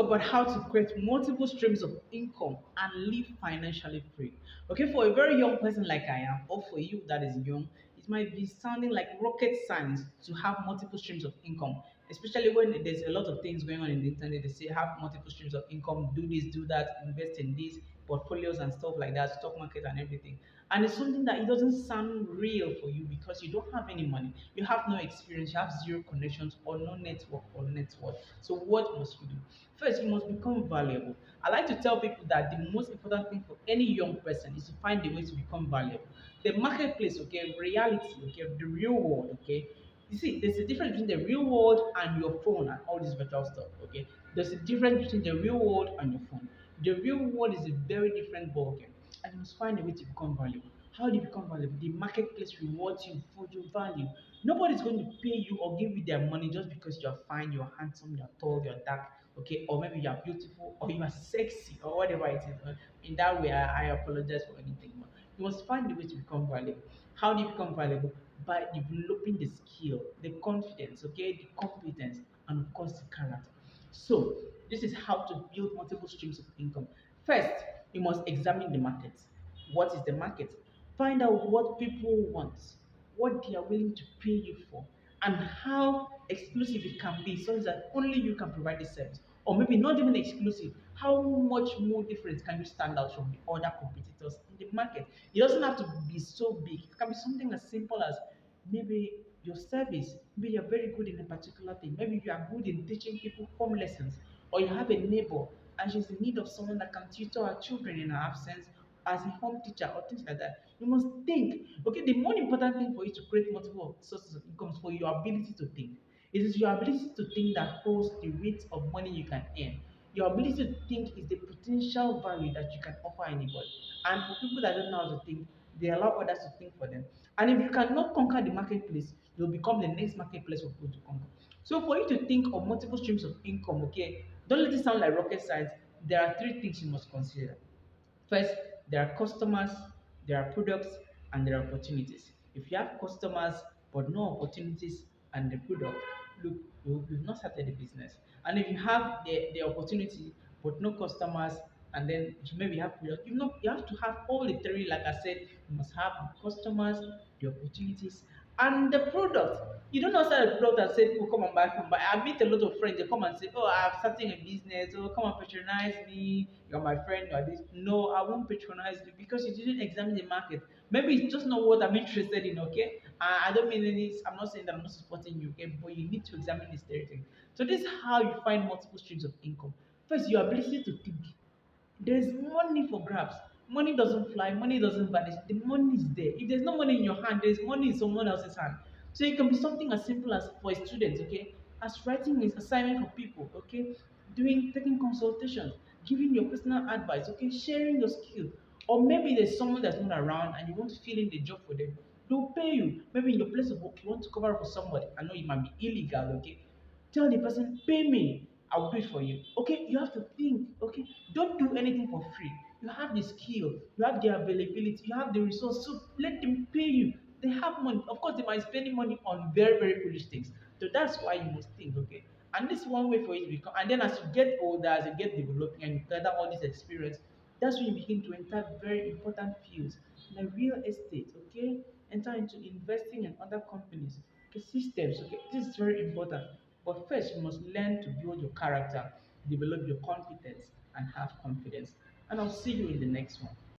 about how to create multiple streams of income and live financially free. Okay, for a very young person like I am, or for you that is young, it might be sounding like rocket science to have multiple streams of income, especially when there's a lot of things going on in the internet. They say have multiple streams of income, do this, do that, invest in this, portfolios and stuff like that, stock market and everything. And it's something that it doesn't sound real for you because you don't have any money, you have no experience, you have zero connections or no network or net worth. So what must you do? First, you must become valuable. I like to tell people that the most important thing for any young person is to find a way to become valuable. The marketplace, okay, reality, okay, the real world, okay. You see, there's a difference between the real world and your phone and all this virtual stuff, okay. There's a difference between the real world and your phone. The real world is a very different ballgame, and you must find a way to become valuable. How do you become valuable? The marketplace rewards you for your value. Nobody's going to pay you or give you their money just because you're fine, you're handsome, you're tall, you're dark, okay, or maybe you're beautiful or you are sexy or whatever it is. In that way, I apologize for anything. But you must find a way to become valuable. How do you become valuable? By developing the skill, the confidence, okay, the competence, and of course the character. So, this is how to build multiple streams of income. First, you must examine the market. What is the market? Find out what people want, what they are willing to pay you for, and how exclusive it can be so that only you can provide this service. Or maybe not even exclusive. How much more different can you stand out from the other competitors in the market? It doesn't have to be so big. It can be something as simple as maybe your service. Maybe you're very good in a particular thing. Maybe you are good in teaching people home lessons, or you have a neighbor and she's in need of someone that can tutor her children in her absence as a home teacher or things like that. You must think. Okay, the more important thing for you to create multiple sources of income is for your ability to think. It is your ability to think that holds the rate of money you can earn. Your ability to think is the potential value that you can offer anybody. And for people that don't know how to think, they allow others to think for them. And if you cannot conquer the marketplace, you'll become the next marketplace for people to conquer. So for you to think of multiple streams of income, okay, don't let it sound like rocket science. There are three things you must consider. First, there are customers, there are products, and there are opportunities. If you have customers but no opportunities and the product, look, you've not started a business. And if you have the opportunity but no customers, and then maybe you have product, you have to have all the three. Like I said, you must have the customers, the opportunities, and the product. You don't know start a product and say, "Oh, come and buy, come and buy." I meet a lot of friends. They come and say, "Oh, I'm starting a business. Oh, come and patronize me. You're my friend. You're this." No, I won't patronize you because you didn't examine the market. Maybe it's just not what I'm interested in. Okay, I don't mean any. I'm not saying that I'm not supporting you. Okay, but you need to examine this territory. So this is how you find multiple streams of income. First, your ability to think. There's money for grabs. Money doesn't fly, money doesn't vanish. The money is there. If there's no money in your hand, there's money in someone else's hand. So it can be something as simple as for a student, okay, as writing his assignment for people, okay, taking consultations, giving your personal advice, okay, sharing your skill. Or maybe there's someone that's not around and you want to fill in the job for them. They'll pay you. Maybe in your place of work, you want to cover up for somebody. I know it might be illegal, okay? Tell the person, pay me. I will do it for you. Okay, you have to think. Okay, don't do anything for free. You have the skill, you have the availability, you have the resource. So let them pay you. They have money. Of course, they might spend money on very, very foolish things. So that's why you must think. Okay, and this is one way for you to become. And then as you get older, as you get developing, and you gather all this experience, that's when you begin to enter very important fields like real estate. Okay, enter into investing in other companies. Okay, systems. Okay, this is very important. But first, you must learn to build your character, develop your competence, and have confidence. And I'll see you in the next one.